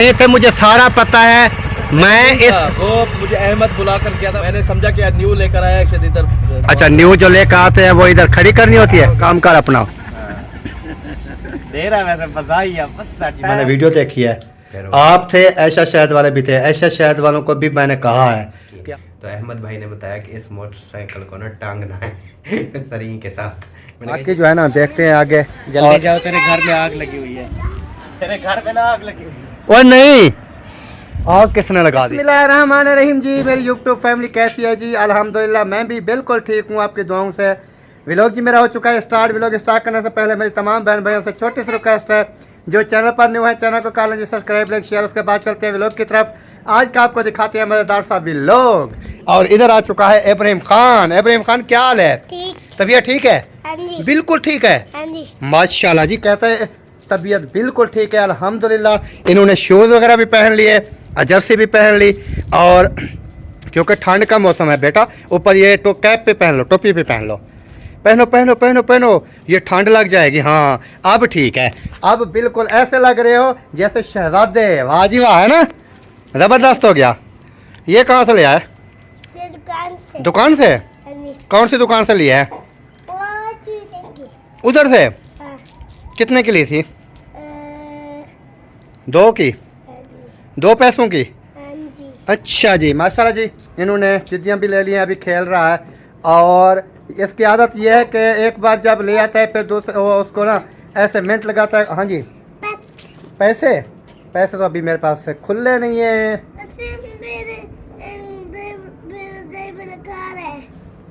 ये थे मुझे सारा पता है। मैं इस वो मुझे अहमद बुला कर किया था, मैंने समझा कि न्यू लेकर आया शायद इधर। अच्छा, न्यू जो लेकर आते हैं वो इधर खड़ी करनी होती है। काम कर अपना। दे रहा वैसे बजाई है बस। मैंने वीडियो देखी है, आप थे, ऐशा शहद वाले भी थे। ऐशा शहद वालों को भी मैंने कहा है। तो अहमद भाई ने बताया कि इस मोटरसाइकिल को ना टांगना है सरिंग के साथ। बाकी जो है ना देखते हैं आगे। जल्दी जाओ, तेरे घर में आग लगी हुई है। तेरे घर में ना आग लगी हुई है। और नहीं, आग किसने लगा दी? बिस्मिल्लाहिर्रहमानिर्रहीम जी। मेरी यूट्यूब फैमिली कैसी है जी? अल्हम्दुलिल्लाह मैं भी बिल्कुल ठीक हूँ आपकी दुआओं से। व्लॉग जी मेरा हो चुका है स्टार्ट। व्लॉग स्टार्ट करने से पहले मेरी तमाम बहन भाइयों से छोटी सी रिक्वेस्ट है, जो चैनल पर न्यू है चैनल को कर लीजिए सब्सक्राइब, लाइक, शेयर। उसके बाद चलते हैं व्लॉग की तरफ। आज का आपको दिखाते हैं मजेदार सा व्लॉग। और इधर आ चुका है इब्राहिम खान। इब्राहिम खान क्या हाल है? ठीक। तबीयत ठीक है? हाँ जी। बिल्कुल ठीक है, हाँ जी। माशाल्लाह जी। कहते हैं तबीयत बिल्कुल ठीक है अल्हम्दुलिल्लाह। इन्होंने शूज़ वगैरह भी पहन लिए, जर्सी भी पहन ली। और क्योंकि ठंड का मौसम है बेटा, ऊपर ये तो कैप पे पहन लो, टोपी पे पहन लो। पहनो पहनो पहनो पहनो, ये ठंड लग जाएगी। हाँ अब ठीक है, अब बिल्कुल ऐसे लग रहे हो जैसे शहजादे। वाह जी वाह, है ना? ज़बरदस्त हो गया। ये कहाँ से लिया है? ये दुकान से। दुकान से? हाँ जी। कौन सी दुकान से लिया है? वो चीज़ देखी। उधर से? हाँ। कितने की ली थी? 2 की? हाँ जी। 2 पैसों की? हाँ जी। अच्छा जी, माशाल्लाह जी। इन्होंने चिद्दियाँ भी ले ली हैं, अभी खेल रहा है। और इसकी आदत यह है कि एक बार जब ले आता है फिर दूसरे वो उसको ना ऐसे मिनट लगाता है। हाँ जी। पैसे? पैसे तो अभी मेरे पास से खुले नहीं है।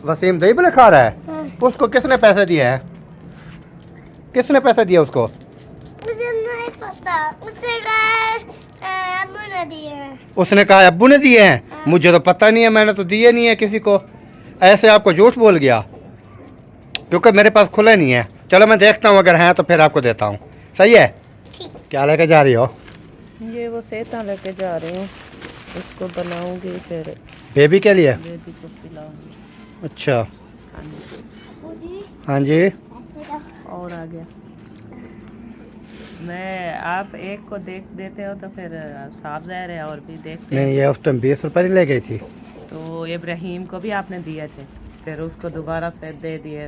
वसीम दही बले खा रहा है। हाँ। उसको किसने पैसे दिए हैं? किसने पैसे दिए उसको? मुझे नहीं पता, मुझे कहा अब्बू ने दिए हैं। उसने कहा अब्बू ने दिए हैं। मुझे तो पता नहीं है, मैंने तो दिए नहीं है किसी को। ऐसे आपको झूठ बोल गया, क्योंकि मेरे पास खुले नहीं है। चलो मैं देखता हूँ, अगर हैं तो फिर आपको देता हूँ। सही है? क्या लेके जा रही हो? ये वो सेहता लेके जा रही हूँ, उसको बनाऊंगी फिर बेबी के लिए? बेबी को खिलाऊंगी। अच्छा हाँ जी। और आ गया। मैं आप एक को देख देते हो तो फिर साफ ज़ाहिर है और भी देखते नहीं, ये उस टाइम 20 रुपये नहीं ले गई थी। तो इब्राहिम को भी आपने दिए थे, फिर उसको दोबारा से दे दिए।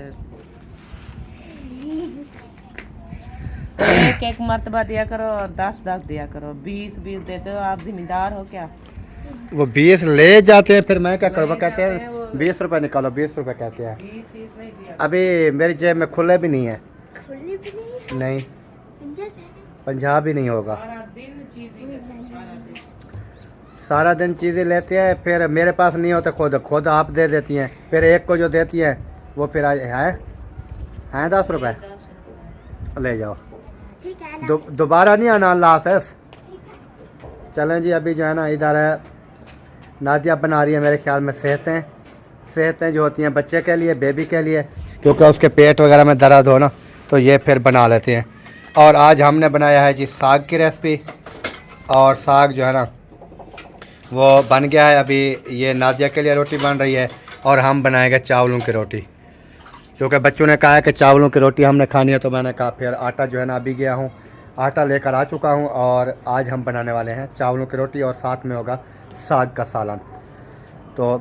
एक एक मर्तबा दिया करो और 10-10 दिया करो। 20-20 देते हो, आप जिम्मेदार हो क्या? वो 20 ले जाते हैं, फिर मैं क्या करूँ? कहते हैं 20 रुपये निकालो, 20 रुपये कहते हैं। 20 नहीं दिया। अभी मेरी जेब में खुले भी नहीं है। खुली भी नहीं है। नहीं, पंजा है। पंजाब भी नहीं होगा। सारा दिन चीज़ें लेते हैं, सारा दिन। सारा दिन चीज़ें लेते हैं, फिर मेरे पास नहीं होता, खुद आप दे देती हैं। फिर एक को जो देती हैं वो फिर हैं 10 रुपये ले जाओ। ठीक है। दोबारा नहीं आना। अल्लाह हाफ़िज़। चलें जी, अभी जो है ना इधर है नादिया बना रही है मेरे ख्याल में सेहतें जो होती हैं बच्चे के लिए, बेबी के लिए, क्योंकि उसके पेट वगैरह में दर्द हो ना तो ये फिर बना लेते हैं। और आज हमने बनाया है जी साग की रेसिपी। और साग जो है ना वो बन गया है। अभी ये नादिया के लिए रोटी बन रही है और हम बनाएंगे चावलों की रोटी, क्योंकि बच्चों ने कहा है कि चावलों की रोटी हमने खानी है। तो मैंने कहा फिर आटा जो है ना अभी गया हूँ, आटा लेकर आ चुका हूँ। और आज हम बनाने वाले हैं चावलों की रोटी और साथ में होगा साग का सालन। तो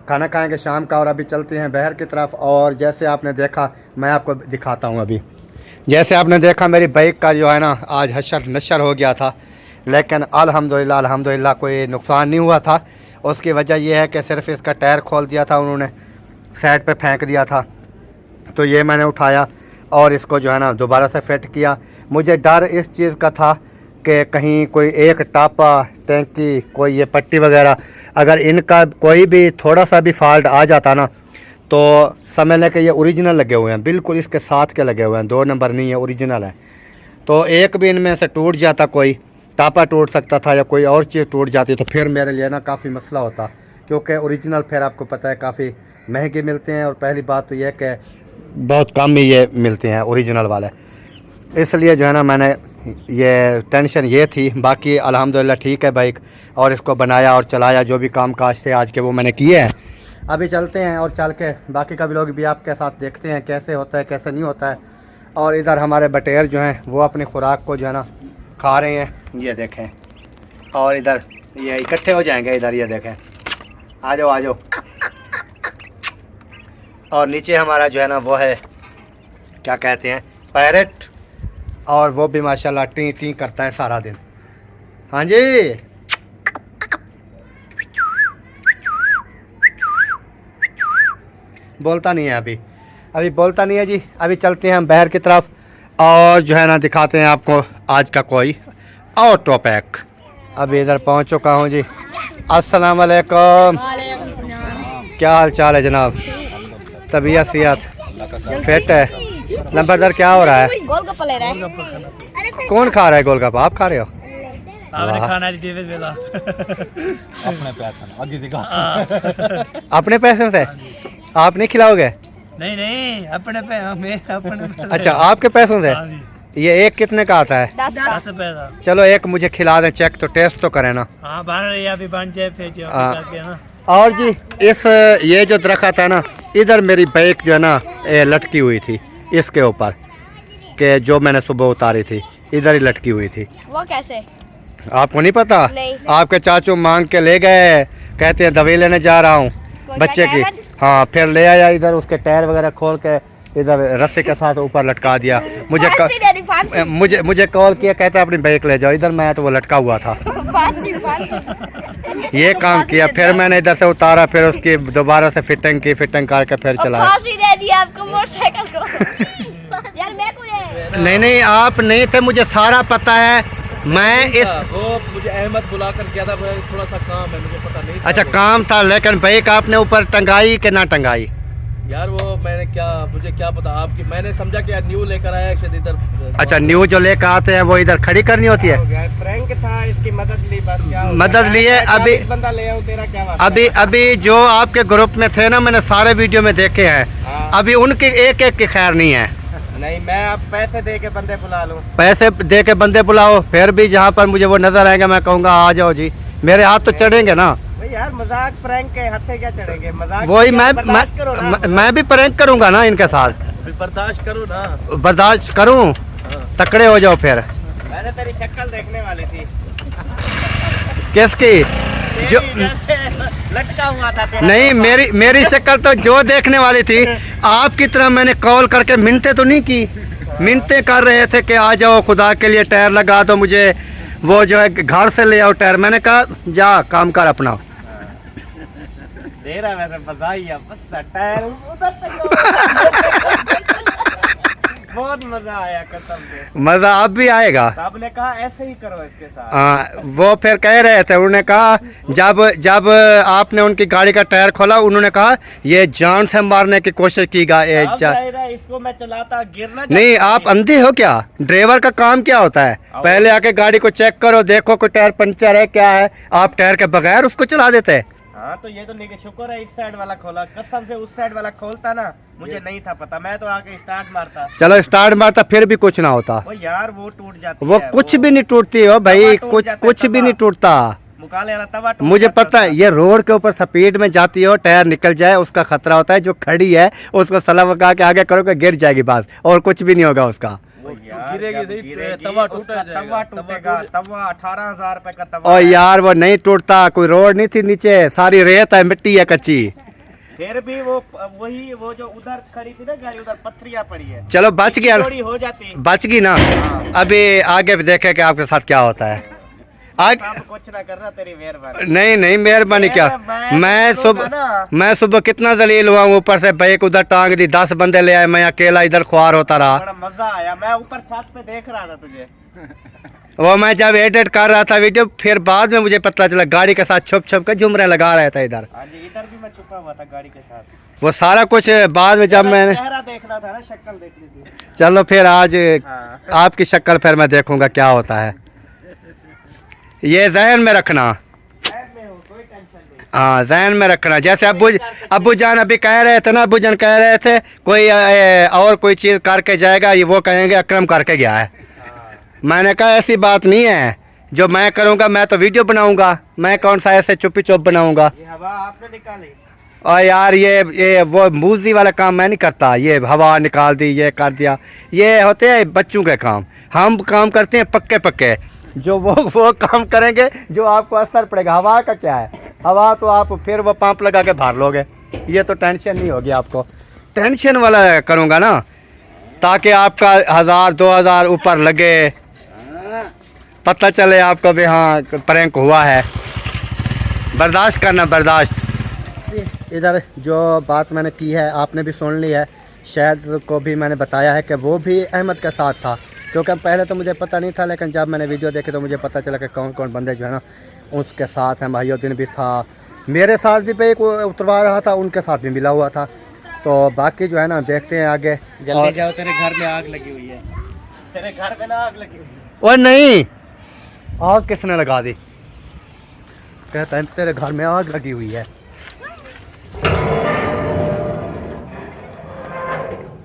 खाना खाएंगे शाम का। और अभी चलते हैं बहर की तरफ। और जैसे आपने देखा, मैं आपको दिखाता हूँ। अभी जैसे आपने देखा मेरी बाइक का जो है ना आज हशर नशर हो गया था, लेकिन अल्हम्दुलिल्लाह कोई नुकसान नहीं हुआ था। उसकी वजह यह है कि सिर्फ इसका टायर खोल दिया था उन्होंने, साइड पे फेंक दिया था। तो ये मैंने उठाया और इसको जो है ना दोबारा से फिट किया। मुझे डर इस चीज़ का था कि कहीं कोई एक टापा, टैंकी, कोई ये पट्टी वगैरह, अगर इनका कोई भी थोड़ा सा भी फॉल्ट आ जाता ना तो समझ लें कि ये ओरिजिनल लगे हुए हैं, बिल्कुल इसके साथ के लगे हुए हैं, 2 नंबर नहीं है, ओरिजिनल है। तो एक भी इनमें से टूट जाता, कोई टापा टूट सकता था या कोई और चीज़ टूट जाती तो फिर मेरे लिए ना काफ़ी मसला होता, क्योंकि ओरिजिनल फिर आपको पता है काफ़ी महंगे मिलते हैं। और पहली बात तो यह कि बहुत कम ही ये मिलते हैं ओरिजिनल वाले। इसलिए जो है ना मैंने ये टेंशन ये थी। बाकी अल्हम्दुलिल्लाह ठीक है बाइक, और इसको बनाया और चलाया, जो भी काम काज थे आज के वो मैंने किए हैं। अभी चलते हैं और चल के बाकी का भी लोग भी आपके साथ देखते हैं कैसे होता है कैसे नहीं होता है। और इधर हमारे बटेर जो हैं वो अपनी खुराक को जो है ना खा रहे हैं। ये देखें, और इधर ये इकट्ठे हो जाएंगे। इधर ये देखें, आ जाओ आ जाओ। और नीचे हमारा जो है ना वो है, क्या कहते हैं, पैरेट। और वो भी माशाल्लाह टी टी करता है सारा दिन। हाँ जी, बोलता नहीं है अभी बोलता नहीं है जी। अभी चलते हैं हम बाहर की तरफ और जो है ना दिखाते हैं आपको आज का कोई और टॉपिक। अभी इधर पहुंच चुका हूं जी। अस्सलाम वालेकुम, क्या हाल चाल है जनाब? तबीयत सेहत फिट है? नंबरदार क्या हो रहा है? गोलगप्पा ले रहा है। कौन खा रहा है गोलगप्पा? आप खा रहे हो? आपने खाना है टीवी वेला अपने पैसा ना आगे दिखा अपने पैसे से आप नहीं खिलाओगे? नहीं अपने पे हमें अपने अच्छा, आपके पैसों से? ये एक कितने का आता है? 10 पैसा। चलो एक मुझे खिला दें, चेक तो टेस्ट तो करें ना। हाँ बन रही है, अभी बन जाए फिर जो हाँ। करके ना। और जी इस ये जो दरख्त है ना, इधर मेरी बाइक जो है ना ये लटकी हुई थी इसके ऊपर, कि जो मैंने सुबह उतारी थी इधर ही लटकी हुई थी। वो कैसे? आपको नहीं पता? नहीं। आपके चाचू मांग के ले गए, कहते हैं दवाई लेने जा रहा हूँ बच्चे की। हाँ, फिर ले आया इधर, उसके टायर वगैरह खोल के इधर रस्सी के साथ ऊपर लटका दिया। मुझे कॉल किया, कहता अपनी बाइक ले जाओ इधर। मैं तो वो लटका हुआ था। ये काम किया, फिर मैंने इधर से उतारा, फिर उसकी दोबारा से फिटिंग की, फिटिंग करके फिर चलाया। दे दिया आपको मोटरसाइकिल को। यार मैं को नहीं आप नहीं थे, मुझे सारा पता है। मैं इस वो मुझे अहमद बुलाकर गया था, थोड़ा सा काम है, मुझे पता नहीं था। अच्छा काम था, लेकिन बाइक आपने ऊपर टंगाई कि ना टंगाई? यार वो मैंने मुझे क्या पता आपकी, मैंने समझा कि न्यू लेकर आया शायद इधर। अच्छा, न्यू जो लेकर आते हैं वो इधर खड़ी करनी होती है? प्रैंक था, इसकी मदद ली बस। क्या मदद लिए? अभी बंदा ले आओ, तेरा क्या वास्ता? अभी जो आपके ग्रुप में थे ना, मैंने सारे वीडियो में देखे हैं। अभी उनके एक एक की खैर नहीं है। नहीं, मैं अब पैसे दे के बंदे बुला लूं? पैसे दे के बंदे बुलाओ, फिर भी जहाँ पर मुझे वो नजर आएगा मैं कहूँगा आ जाओ जी। मेरे हाथ तो चढ़ेंगे ना भाई। यार मजाक प्रैंक के हथे क्या चढ़ेंगे? मजाक वही करो मैं भी प्रैंक करूँगा ना इनके साथ। बर्दाश्त करो ना। बर्दाश्त करूँ? तकड़े हो जाओ फिर। मैंने तेरी शक्ल देखने वाली थी। किसकी? जो लटका हुआ था तेरा। नहीं, मेरी शक्ल तो जो देखने वाली थी। आपकी तरह मैंने कॉल करके मिन्नतें तो नहीं की। मिन्नतें कर रहे थे कि आ जाओ, खुदा के लिए टायर लगा दो मुझे, वो जो है घर से ले आओ टायर। मैंने कहा जा काम कर अपना। दे रहा वैसे बजाई है बस टायर उधर तक। बहुत मजा आया कसम से। मजा अब भी आएगा। साहब ने कहा ऐसे ही करो इसके साथ। वो फिर कह रहे थे, उन्होंने कहा जब आपने उनकी गाड़ी का टायर खोला, उन्होंने कहा ये जान से मारने की कोशिश की गई। इसको मैं चलाता गिरना नहीं, आप अंधे हो क्या? ड्राइवर का काम क्या होता है? पहले आके गाड़ी को चेक करो, देखो कोई टायर पंचर है क्या है। आप टायर के बगैर उसको चला देते हैं। हाँ तो ये तो नहीं, शुक्र है इस साइड वाला खोला, कसम से उस साइड वाला खोलता ना मुझे नहीं था पता, मैं तो आके स्टार्ट मारता। चलो स्टार्ट मारता फिर भी कुछ ना होता। वो यार वो टूट जाती वो है, कुछ भी नहीं टूटती हो भाई, कुछ भी नहीं टूटता। मुकाले वाला तवा टूट मुझे जाता पता है, ये रोड के ऊपर स्पीड में जाती हो, टायर निकल जाए उसका खतरा होता है। जो खड़ी है उसको सलाम लगा के आगे करोगे गिर जाएगी बस, और कुछ भी नहीं होगा उसका। तवा टूटेगा, तवा 18,000 रुपए का तवा। और यार वो नहीं टूटता, कोई रोड नहीं थी नीचे, सारी रेत है, मिट्टी है कच्ची। फिर भी वो जो उधर खड़ी थी ना गाड़ी, उधर पत्थरियां पड़ी है। चलो बच गया, थोड़ी हो जाती, बच गई ना। अभी आगे भी देखे कि आपके साथ क्या होता है। कुछ ना करना, तेरी मेहरबानी। नहीं मेहरबानी क्या, मैं सुबह कितना जलील हुआ, ऊपर से बाइक उधर टांग दी, 10 बंदे ले आए, मैं अकेला इधर ख्वार होता रहा। बड़ा मजा आया, मैं ऊपर छत पे देख रहा था तुझे। वो मैं जब एडिट कर रहा था वीडियो, फिर बाद में मुझे पता चला गाड़ी के साथ छुप के झुमरे लगा रहा था इधर। इधर भी मैं छुपा हुआ था गाड़ी के साथ। वो सारा कुछ बाद में जब मैंने चेहरा देखना था ना, शक्ल देखनी थी। चलो फिर आज आपकी शक्ल फिर मैं देखूंगा क्या होता है। ये जहन में रखना, हाँ जहन में रखना। जैसे अब्बू जान अभी कह रहे थे ना, अब्बू जान कह रहे थे कोई और कोई चीज़ करके जाएगा, ये वो कहेंगे अकरम करके गया है। मैंने कहा ऐसी बात नहीं है, जो मैं करूँगा मैं तो वीडियो बनाऊँगा, मैं कौन सा ऐसे चुप्पी चुप बनाऊँगा। ये हवा आपने निकाली। और यार ये वो मूजी वाला काम मैं नहीं करता। ये हवा निकाल दी, ये कर दिया, ये होते हैं बच्चों के काम। हम काम करते हैं पक्के पक्के। जो वो काम करेंगे जो आपको असर पड़ेगा। हवा का क्या है, हवा तो आप फिर वो पंप लगा के भर लोगे, ये तो टेंशन नहीं होगी आपको। टेंशन वाला करूँगा ना ताकि आपका 1000-2000 ऊपर लगे, पता चले आपको भी हाँ प्रैंक हुआ है। बर्दाश्त करना, बर्दाश्त। इधर जो बात मैंने की है आपने भी सुन ली है, शायद को भी मैंने बताया है कि वो भी अहमद के साथ था, क्योंकि पहले तो मुझे पता नहीं था, लेकिन जब मैंने वीडियो देखी तो मुझे पता चला कि कौन कौन बंदे जो है ना उसके साथ हैं। भाइयोद्दीन भी था, मेरे साथ भी पे उतरवा रहा था, उनके साथ भी मिला हुआ था। तो बाकी जो है ना देखते हैं आगे। जल्दी जाओ, तेरे घर में आग लगी हुई है, तेरे घर में ना आग लगी हुई है। और नहीं, आग किसने लगा दी? कहता है तेरे घर में आग लगी हुई है।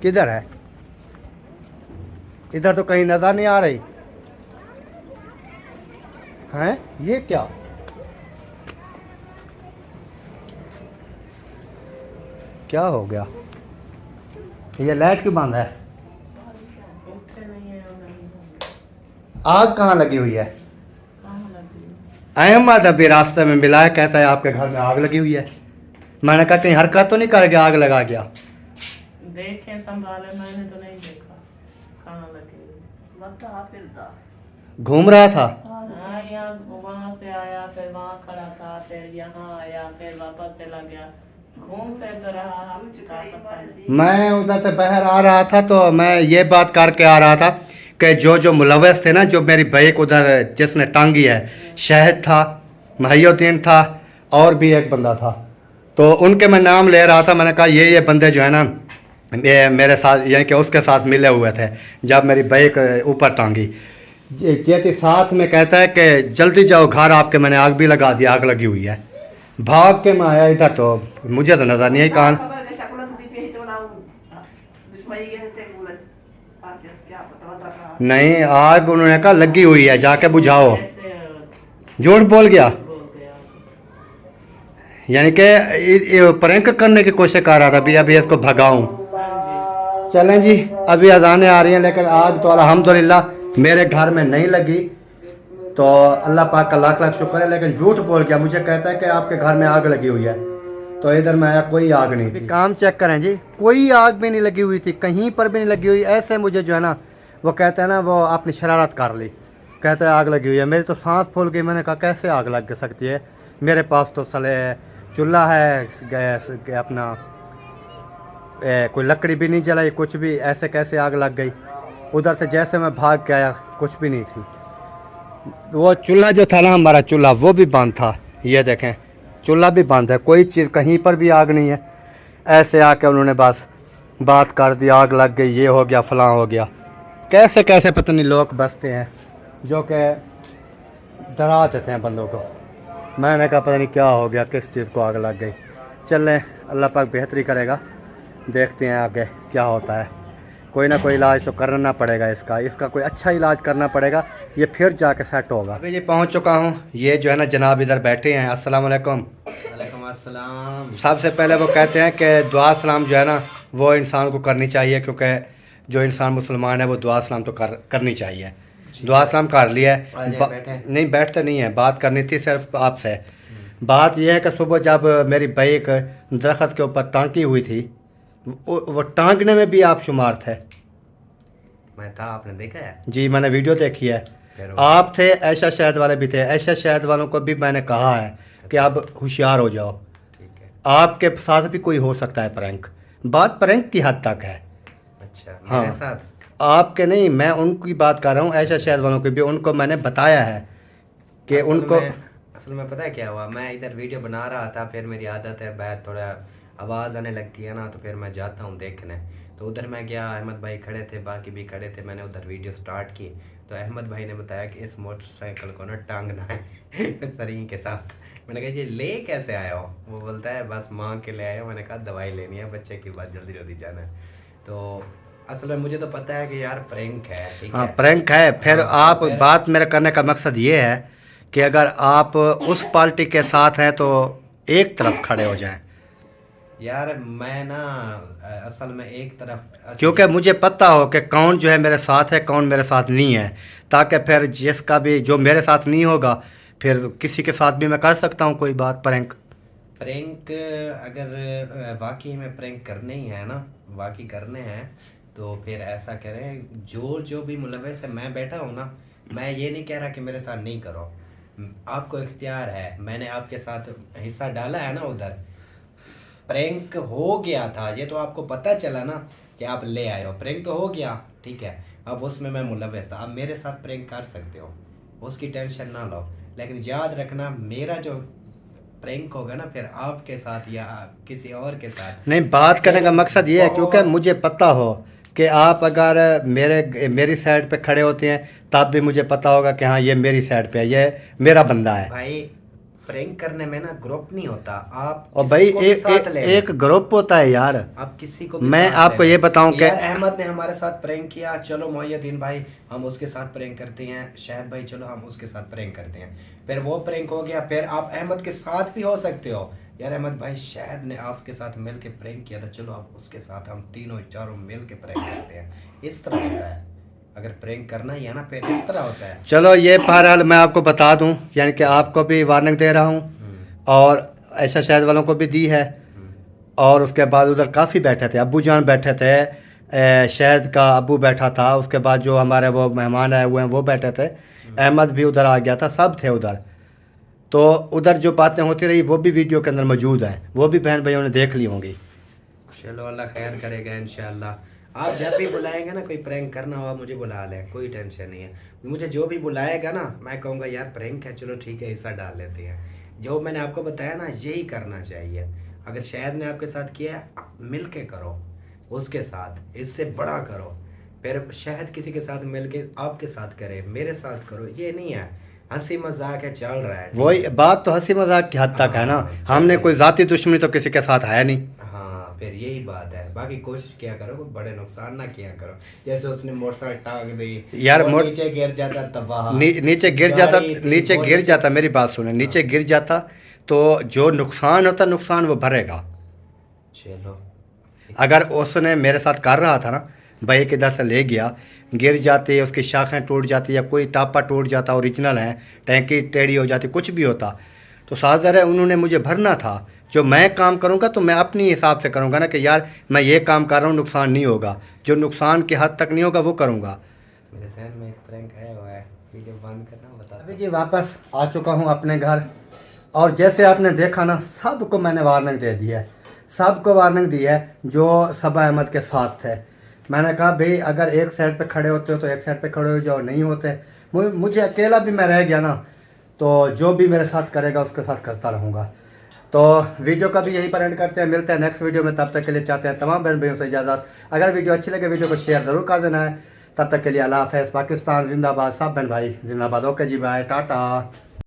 किधर है? इधर तो कहीं नजर नहीं आ रही हैं। ये क्या? क्या हो गया? ये लाइट क्यों बंद है? आग कहाँ लगी हुई है? अहमद अभी रास्ते में मिला है, कहता है आपके घर में आग लगी हुई है। मैंने कहा कहीं हरकत तो नहीं कर गया, आग लगा गया? देखे संभाले, मैंने तो नहीं देखा कहाँ लगी। बता फिर दा घूम रहा था। हाँ, यहाँ वहाँ से आया, फिर वहाँ खड़ा था, फिर यहाँ आया, फिर वापस चला गया, घूम फिर तो रहा। मैं उधर से बाहर आ रहा था तो मैं ये बात करके आ रहा था कि जो मुलव्वस थे ना, जो मेरी बाइक उधर जिसने टांगी है, शहद था, महिउद्दीन था और भी एक बंदा था, तो उनके मैं नाम ले रहा था। मैंने कहा ये बंदे जो है ना ये मेरे साथ, यानी कि उसके साथ मिले हुए थे जब मेरी बाइक ऊपर टांगी। जेती साथ में कहता है कि जल्दी जाओ घर, आपके मैंने आग भी लगा दी, आग लगी हुई है। भाग के मैं आया इधर तो मुझे तो नज़र नहीं आई कहाँ। नहीं, आग उन्होंने कहा लगी हुई है, जाके बुझाओ। झूठ बोल गया, यानी कि प्रैंक करने की कोशिश कर रहा था। अभी इसको भगाऊं। चलें जी, अभी अजानें आ रही हैं, लेकिन आग तो अल्हम्दुलिल्लाह मेरे घर में नहीं लगी, तो अल्लाह पाक का लाख लाख शुक्र है। लेकिन झूठ बोल गया, मुझे कहता है कि आपके घर में आग लगी हुई है, तो इधर मैं आया, कोई आग नहीं थी। काम चेक करें जी, कोई आग भी नहीं लगी हुई थी, कहीं पर भी नहीं लगी हुई। ऐसे मुझे जो है ना वो कहता है ना, वो अपनी शरारत कर ली, कहता है आग लगी हुई है। मेरी तो सांस फूल गई, मैंने कहा कैसे आग लग सकती है, मेरे पास तो सले चूल्हा है, गैस अपना कोई लकड़ी भी नहीं जलाई, कुछ भी, ऐसे कैसे आग लग गई? उधर से जैसे मैं भाग के आया कुछ भी नहीं थी। वो चूल्हा जो था ना हमारा चूल्हा, वो भी बंद था। ये देखें चूल्हा भी बंद है, कोई चीज़ कहीं पर भी आग नहीं है। ऐसे आके उन्होंने बस बात कर दी, आग लग गई, ये हो गया, फलां हो गया। कैसे कैसे पता नहीं लोग बसते हैं जो कि डरा देते हैं बंदों को। मैंने कहा पता नहीं क्या हो गया, किस चीज़ को आग लग गई। चलें, अल्लाह पाक बेहतरी करेगा, देखते हैं आगे क्या होता है। कोई ना कोई इलाज तो करना पड़ेगा इसका कोई अच्छा इलाज करना पड़ेगा, ये फिर जाके सेट होगा। अभी ये पहुंच चुका हूं, ये जो है ना जनाब इधर बैठे हैं। अस्सलाम वालेकुम। वालेकुम अस्सलाम। सबसे पहले वो कहते हैं कि दुआ सलाम जो है ना वो इंसान को करनी चाहिए, क्योंकि जो इंसान मुसलमान है वो दुआ सलाम तो करनी चाहिए। दुआ सलाम कर लिया है, नहीं बैठते नहीं है, बात करनी थी सिर्फ आपसे। बात यह है कि सुबह जब मेरी बाइक दरख्त के ऊपर टांकी हुई थी, वो टांगने में भी आप शुमार थे। मैं था, आपने देखा है? जी मैंने वीडियो देखी है, आप थे, ऐशा शहद वाले भी थे। ऐशा शहद वालों को भी मैंने कहा है कि अब होशियार हो जाओ, ठीक है, आपके साथ भी कोई हो सकता है प्रैंक। बात प्रैंक की हद तक है। अच्छा, हाँ, मेरे साथ आपके नहीं, मैं उनकी बात कर रहा हूँ, ऐशा शहद वालों की भी। उनको मैंने बताया है कि उनको असल में पता है क्या हुआ, मैं इधर वीडियो बना रहा था, फिर मेरी आदत है बाहर थोड़ा आवाज़ आने लगती है ना, तो फिर मैं जाता हूँ देखने। तो उधर मैं गया, अहमद भाई खड़े थे, बाकी भी खड़े थे, मैंने उधर वीडियो स्टार्ट की। तो अहमद भाई ने बताया कि इस मोटरसाइकिल को ना टांगना है सरिंग के साथ। मैंने कहा ये ले कैसे आया हो? वो बोलता है बस मांग के ले आया। मैंने कहा दवाई लेनी है, बच्चे की बात, जल्दी जल्दी जाना है। तो असल में मुझे तो पता है कि यार प्रैंक है, ठीक हाँ है, प्रैंक है। फिर हाँ, आप बात मेरा करने का मकसद ये है कि अगर आप उस पार्टी के साथ हैं तो एक तरफ खड़े हो जाएं। यार मैं ना असल में एक तरफ क्योंकि मुझे पता हो कि कौन जो है मेरे साथ है, कौन मेरे साथ नहीं है, ताकि फिर जिसका भी जो मेरे साथ नहीं होगा फिर किसी के साथ भी मैं कर सकता हूँ कोई बात प्रैंक। प्रैंक अगर वाकई में प्रैंक करने ही है ना, वाकई करने हैं, तो फिर ऐसा करें, जो भी मुलव्वस है, मैं बैठा हूँ ना, मैं ये नहीं कह रहा कि मेरे साथ नहीं करो, आपको इख्तियार है। मैंने आपके साथ हिस्सा डाला है ना, उधर प्रैंक हो गया था, ये तो आपको पता चला ना कि आप ले आए हो, प्रैंक तो हो गया, ठीक है। अब उसमें मैं मुलव्वस था, अब मेरे साथ प्रैंक कर सकते हो, उसकी टेंशन ना लो, लेकिन याद रखना मेरा जो प्रैंक होगा ना फिर आपके साथ या किसी और के साथ नहीं, बात करने का मकसद ये है क्योंकि मुझे पता हो कि आप अगर मेरी साइड पे खड़े होते हैं तब भी मुझे पता होगा कि हाँ ये मेरी साइड पे है, ये मेरा बंदा है। भाई प्रैंक करने में ना ग्रुप नहीं होता, आप और किसी भाई को भी एक साथ ले एक ग्रुप होता है यार। आप किसी को भी मैं साथ आपको ले ये लो। बताऊं कि यार अहमद ने हमारे साथ प्रैंक किया, चलो मोहिउद्दीन भाई हम उसके साथ प्रैंक करते हैं, शाहिद भाई चलो हम उसके साथ प्रैंक करते हैं, फिर वो प्रैंक हो गया, फिर आप अहमद के साथ भी हो सकते हो, यार अहमद भाई शाहिद ने आपके साथ मिल के प्रैंक किया था, चलो आप उसके साथ हम तीनों चारों मिल के प्रैंक करते हैं। इस तरह होता है, अगर प्रैंक करना ही है ना फिर इस तरह होता है। चलो ये बहरहाल मैं आपको बता दूं, यानी कि आपको भी वार्निंग दे रहा हूं और ऐसा शायद वालों को भी दी है। और उसके बाद उधर काफ़ी बैठे थे, अब्बू जान बैठे थे, शायद का अब्बू बैठा था, उसके बाद जो हमारे वो मेहमान आए हुए हैं वो बैठे थे, अहमद भी उधर आ गया था, सब थे उधर। तो उधर जो बातें होती रही वो भी वीडियो के अंदर मौजूद हैं, वो भी बहन भाइयों ने देख ली होंगी। चलो अल्लाह खैर करेगा इंशाल्लाह। आप जब भी बुलाएंगे ना कोई प्रैंक करना हो मुझे बुला लें, कोई टेंशन नहीं है। मुझे जो भी बुलाएगा ना मैं कहूँगा यार प्रैंक है, चलो ठीक है हिस्सा डाल लेते हैं। जो मैंने आपको बताया ना यही करना चाहिए। अगर शायद ने आपके साथ किया मिल के करो, उसके साथ इससे बड़ा करो, फिर शायद किसी के साथ मिल के आपके साथ करे, मेरे साथ करो, ये नहीं है हंसी मजाक है, चल रहा है। वही बात तो हंसी मजाक की हद तक है ना, हमने कोई ज़ाती दुश्मनी तो किसी के साथ है नहीं। हाँ फिर यही बात है, बाकी कोशिश किया करो कोई बड़े नुकसान ना किया करो, जैसे उसने मोटरसाइकिल टांग दी यार वो नीचे गिर जाता तबाह, नीचे गिर जाता, नीचे गिर जाता, मेरी बात सुने, नीचे गिर जाता तो जो नुकसान होता नुकसान वो भरेगा। चलो अगर उसने मेरे साथ कर रहा था ना, भाई किधर से ले गया, गिर जाती, उसकी शाखें टूट जाती या कोई टापा टूट जाता, ओरिजिनल है, टैंकी टेढ़ी हो जाती, कुछ भी होता, तो साझर है उन्होंने मुझे भरना था। जो मैं काम करूँगा तो मैं अपनी हिसाब से करूँगा ना कि यार मैं ये काम कर रहा हूँ, नुकसान नहीं होगा, जो नुकसान की हद तक नहीं होगा वो करूँगा। मेरे सहन में एक प्रैंक आया हुआ है, वीडियो बंद करना बता। अभी जी वापस आ चुका हूँ अपने घर, और जैसे आपने देखा ना सबको मैंने वार्निंग दे दी है, सबको वार्निंग दी है जो सबा अहमद के साथ थे। मैंने कहा भाई अगर एक साइड पे खड़े होते हो तो एक साइड पे खड़े हो जाओ, नहीं होते मुझे अकेला भी मैं रह गया ना तो जो भी मेरे साथ करेगा उसके साथ करता रहूँगा। तो वीडियो का भी यहीं पर एंड करते हैं, मिलते हैं नेक्स्ट वीडियो में, तब तक के लिए चाहते हैं तमाम बहन भाइयों से इजाज़त। अगर वीडियो अच्छी लगे वीडियो को शेयर ज़रूर कर देना है। तब तक के लिए अल्लाह हाफ़िज़, पाकिस्तान जिंदाबाद, सब बहन भाई जिंदाबाद। ओके जी बाय, टाटा।